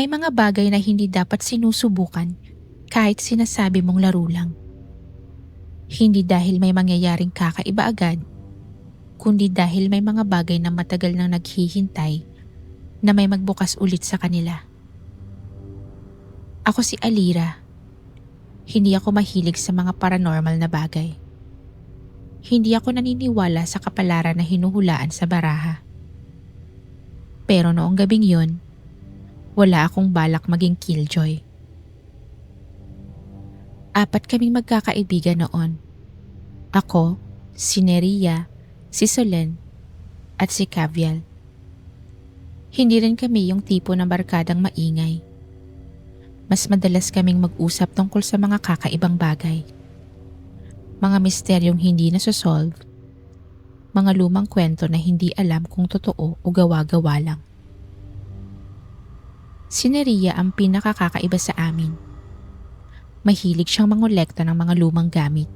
May mga bagay na hindi dapat sinusubukan kahit sinasabi mong laro lang. Hindi dahil may mangyayaring kakaiba agad, kundi dahil may mga bagay na matagal nang naghihintay na may magbukas ulit sa kanila. Ako si Alira. Hindi ako mahilig sa mga paranormal na bagay. Hindi ako naniniwala sa kapalaran na hinuhulaan sa baraha. Pero noong gabing yun, wala akong balak maging killjoy. 4 kaming magkakaibigan noon. Ako, si Neria, si Solen, at si Cavial. Hindi rin kami yung tipo ng barkadang maingay. Mas madalas kaming mag-usap tungkol sa mga kakaibang bagay. Mga misteryong hindi nasosolve. Mga lumang kwento na hindi alam kung totoo o gawa-gawa lang. Si Neria ang pinakakakaiba sa amin. Mahilig siyang mangolekta ng mga lumang gamit.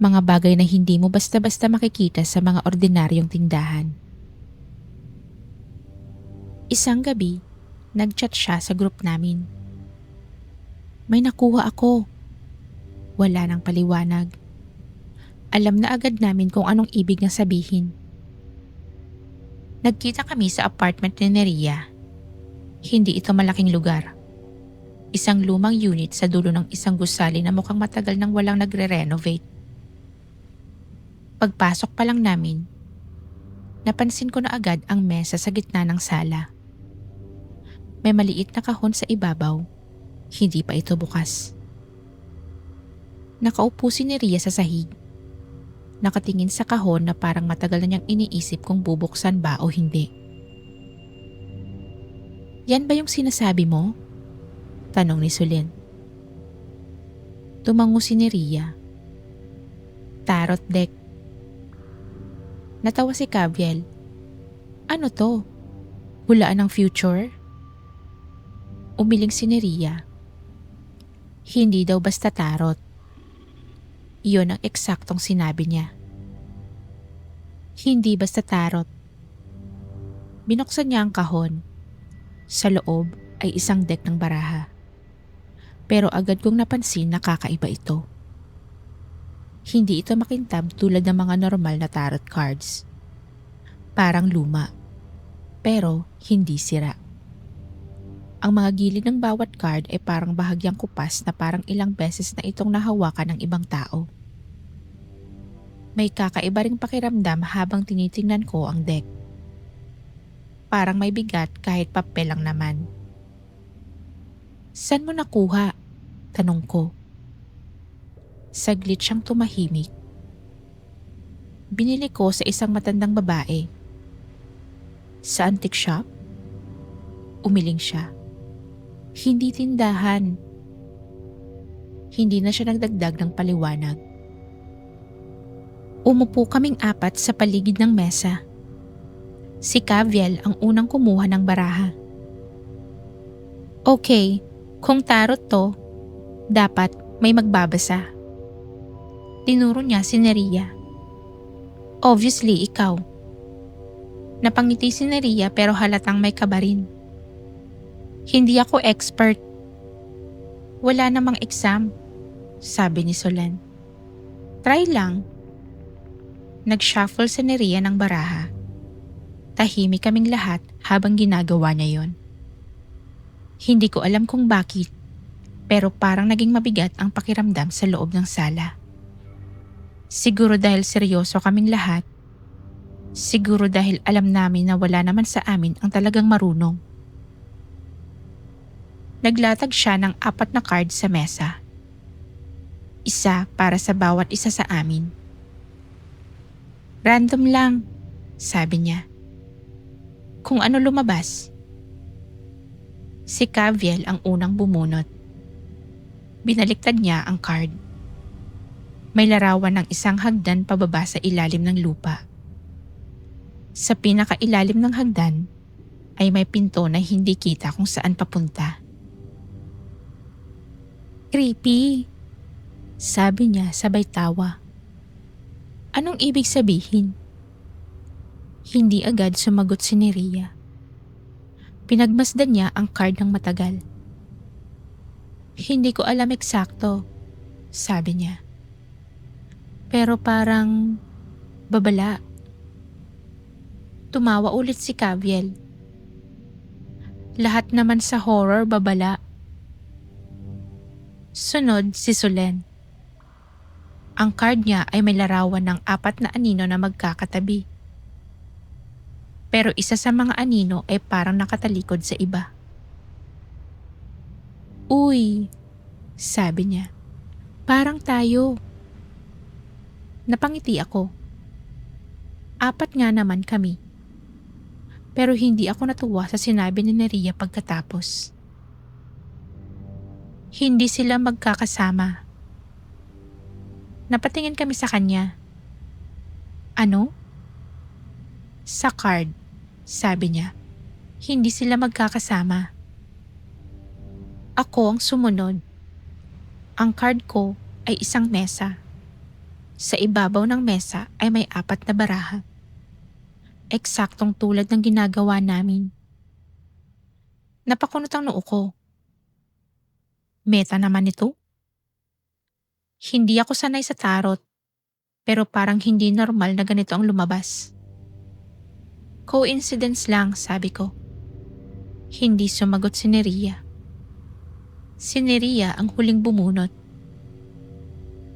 Mga bagay na hindi mo basta-basta makikita sa mga ordinaryong tindahan. Isang gabi, nag-chat siya sa group namin. May nakuha ako. Wala nang paliwanag. Alam na agad namin kung anong ibig niyang sabihin. Nagkita kami sa apartment ni Neria. Hindi ito malaking lugar. Isang lumang unit sa dulo ng isang gusali na mukhang matagal nang walang nagre-renovate. Pagpasok pa lang namin, napansin ko na agad ang mesa sa gitna ng sala. May maliit na kahon sa ibabaw, hindi pa ito bukas. Nakaupo si Neria sa sahig. Nakatingin sa kahon na parang matagal na niyang iniisip kung bubuksan ba o hindi. Yan ba yung sinasabi mo? Tanong ni Solen. Tumango si Neria. Tarot deck. Natawa si Caviel. Ano to? Hulaan ng future? Umiling si Neria. Hindi daw basta tarot. Iyon ang eksaktong sinabi niya. Hindi basta tarot. Binuksan niya ang kahon. Sa loob ay isang deck ng baraha. Pero agad kong napansin na kakaiba ito. Hindi ito makintab tulad ng mga normal na tarot cards. Parang luma, pero hindi sira. Ang mga gilid ng bawat card ay parang bahagyang kupas na parang ilang beses na itong nahawakan ng ibang tao. May kakaiba ring pakiramdam habang tinitingnan ko ang deck. Parang may bigat kahit papel lang naman. Saan mo nakuha? Tanong ko. Saglit siyang tumahimik. Binili ko sa isang matandang babae. Sa antique shop? Umiling siya. Hindi tindahan. Hindi na siya nagdagdag ng paliwanag. Umupo kaming 4 sa paligid ng mesa. Si Caviel ang unang kumuha ng baraha. Okay, kung tarot to, dapat may magbabasa. Tinuro niya si Neria. Obviously, ikaw. Napangiti si Neria pero halatang may kaba rin. Hindi ako expert. Wala namang exam, sabi ni Solen. Try lang. Nag-shuffle si Neria ng baraha. Tahimik kaming lahat habang ginagawa niya yon. Hindi ko alam kung bakit, pero parang naging mabigat ang pakiramdam sa loob ng sala. Siguro dahil seryoso kaming lahat. Siguro dahil alam namin na wala naman sa amin ang talagang marunong. Naglatag siya ng 4 na card sa mesa. Isa para sa bawat isa sa amin. Random lang, sabi niya. Kung ano lumabas. Si Caviel ang unang bumunot. Binaliktad niya ang card. May larawan ng isang hagdan pababa sa ilalim ng lupa. Sa pinakailalim ng hagdan ay may pinto na hindi kita kung saan papunta. Creepy, sabi niya sabay tawa. Anong ibig sabihin? Hindi agad sumagot si Neria. Pinagmasdan niya ang card ng matagal. Hindi ko alam eksakto, sabi niya. Pero parang babala. Tumawa ulit si Caviel. Lahat naman sa horror babala. Sunod si Solen. Ang card niya ay may larawan ng 4 na anino na magkakatabi. Pero isa sa mga anino ay parang nakatalikod sa iba. Uy, sabi niya. Parang tayo. Napangiti ako. 4 nga naman kami. Pero hindi ako natuwa sa sinabi ni Neria pagkatapos. Hindi sila magkakasama. Napatingin kami sa kanya. Ano? Sa card, sabi niya. Hindi sila magkakasama. Ako ang sumunod. Ang card ko ay isang mesa. Sa ibabaw ng mesa ay may 4 na baraha. Eksaktong tulad ng ginagawa namin. Napakunot ang noo ko. Meta naman ito? Hindi ako sanay sa tarot, pero parang hindi normal na ganito ang lumabas. Coincidence lang, sabi ko. Hindi sumagot si Neria. Si Neria ang huling bumunot.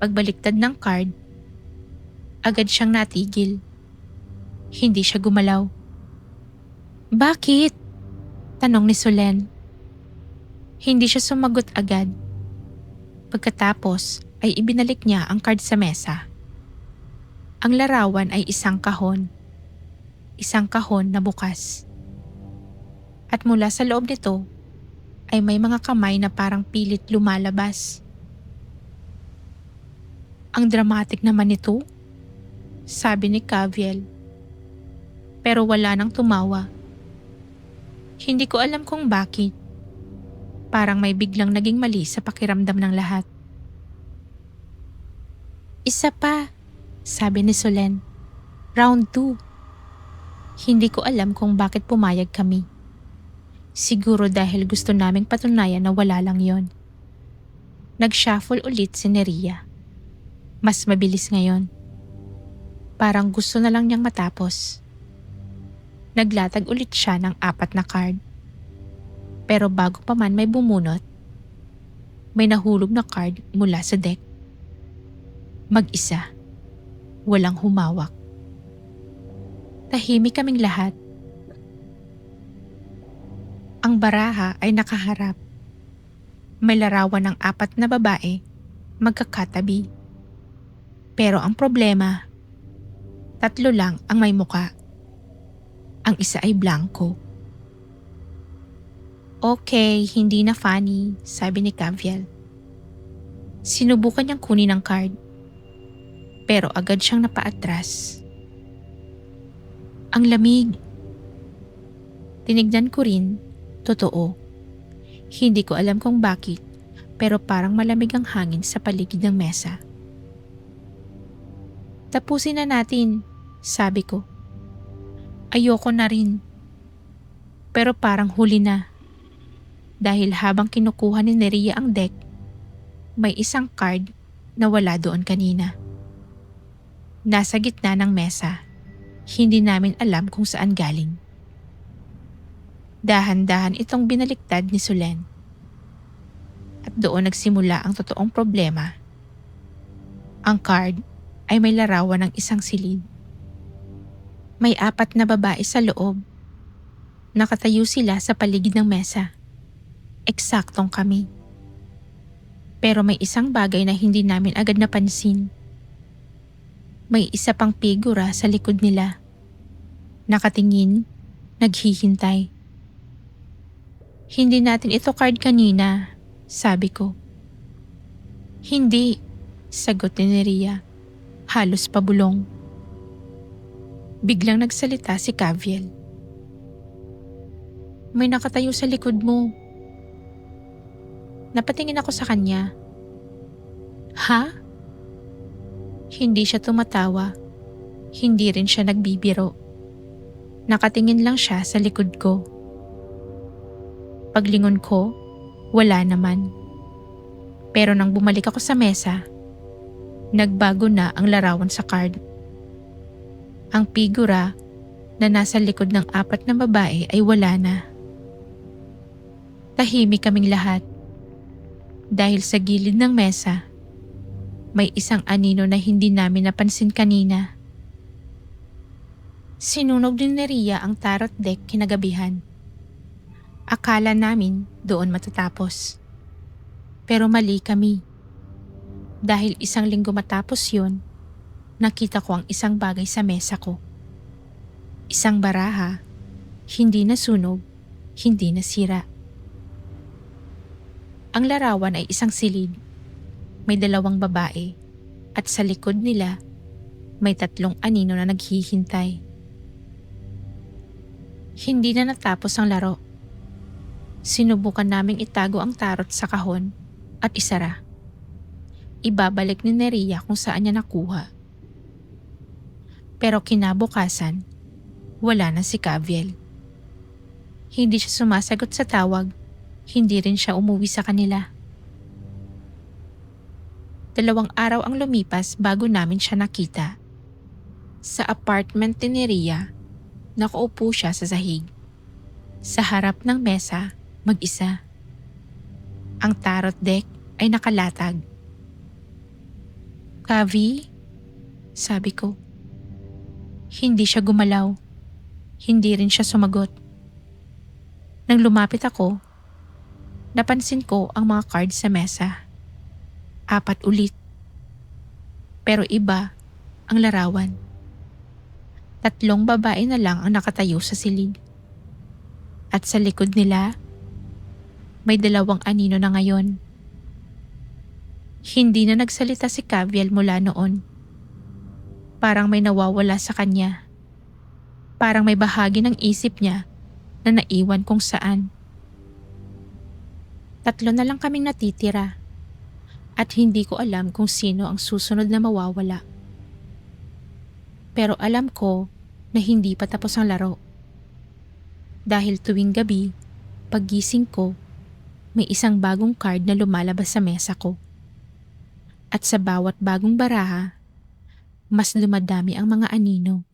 Pagbaliktad ng card, agad siyang natigil. Hindi siya gumalaw. Bakit? Tanong ni Solen. Hindi siya sumagot agad. Pagkatapos ay ibinalik niya ang card sa mesa. Ang larawan ay isang kahon. Isang kahon na bukas. At mula sa loob nito ay may mga kamay na parang pilit lumalabas. Ang dramatic naman nito, sabi ni Caviel. Pero wala nang tumawa. Hindi ko alam kung bakit. Parang may biglang naging mali sa pakiramdam ng lahat. Isa pa, sabi ni Solen. Round 2. Hindi ko alam kung bakit pumayag kami. Siguro dahil gusto naming patunayan na wala lang yon. Nag-shuffle ulit si Neria. Mas mabilis ngayon. Parang gusto na lang niyang matapos. Naglatag ulit siya ng 4 na card. Pero bago pa man may bumunot, may nahulog na card mula sa deck. Mag-isa. Walang humawak. Tahimik kaming lahat. Ang baraha ay nakaharap. May larawan ng 4 na babae, magkakatabi. Pero ang problema, 3 lang ang may muka. Ang isa ay blanco. Okay, hindi na funny, sabi ni Caviel. Sinubukan niyang kunin ang card. Pero agad siyang napaatras. Ang lamig. Tinignan ko rin, totoo. Hindi ko alam kung bakit, pero parang malamig ang hangin sa paligid ng mesa. Tapusin na natin, sabi ko. Ayoko na rin. Pero parang huli na. Dahil habang kinukuha ni Neria ang deck, may isang card na wala doon kanina. Nasa gitna ng mesa. Hindi namin alam kung saan galing. Dahan-dahan itong binaliktad ni Solen. At doon nagsimula ang totoong problema. Ang card ay may larawan ng isang silid. May 4 na babae sa loob. Nakatayo sila sa paligid ng mesa. Eksaktong kami. Pero may isang bagay na hindi namin agad napansin. May isa pang figura sa likod nila. Nakatingin, naghihintay. Hindi natin ito card kanina, sabi ko. Hindi, sagot ni Neria. Halos pabulong. Biglang nagsalita si Caviel. May nakatayo sa likod mo. Napatingin ako sa kanya. Ha? Hindi siya tumatawa. Hindi rin siya nagbibiro. Nakatingin lang siya sa likod ko. Paglingon ko, wala naman. Pero nang bumalik ako sa mesa, nagbago na ang larawan sa card. Ang figura na nasa likod ng 4 na babae ay wala na. Tahimik kaming lahat dahil sa gilid ng mesa may isang anino na hindi namin napansin kanina. Sinunog din ni Ria ang tarot deck kinagabihan. Akala namin doon matatapos. Pero mali kami. Dahil 1 linggo matapos yun, nakita ko ang isang bagay sa mesa ko. Isang baraha, hindi nasunog, hindi nasira. Ang larawan ay isang silid. May 2 babae at sa likod nila may 3 anino na naghihintay. Hindi na natapos ang laro. Sinubukan naming itago ang tarot sa kahon at isara. Ibabalik ni Neria kung saan niya nakuha. Pero kinabukasan, wala na si Caviel. Hindi siya sumasagot sa tawag, hindi rin siya umuwi sa kanila. 2 araw ang lumipas bago namin siya nakita. Sa apartment ni Neria, nakaupo siya sa sahig. Sa harap ng mesa, mag-isa. Ang tarot deck ay nakalatag. "Kavi?" sabi ko. Hindi siya gumalaw. Hindi rin siya sumagot. Nang lumapit ako, napansin ko ang mga cards sa mesa. 4 ulit. Pero iba ang larawan. 3 babae na lang ang nakatayo sa silid. At sa likod nila, may 2 anino na ngayon. Hindi na nagsalita si Caviel mula noon. Parang may nawawala sa kanya. Parang may bahagi ng isip niya na naiwan kung saan. 3 na lang kaming natitira. At hindi ko alam kung sino ang susunod na mawawala. Pero alam ko na hindi pa tapos ang laro. Dahil tuwing gabi, paggising ko, may isang bagong card na lumalabas sa mesa ko. At sa bawat bagong baraha, mas dumadami ang mga anino.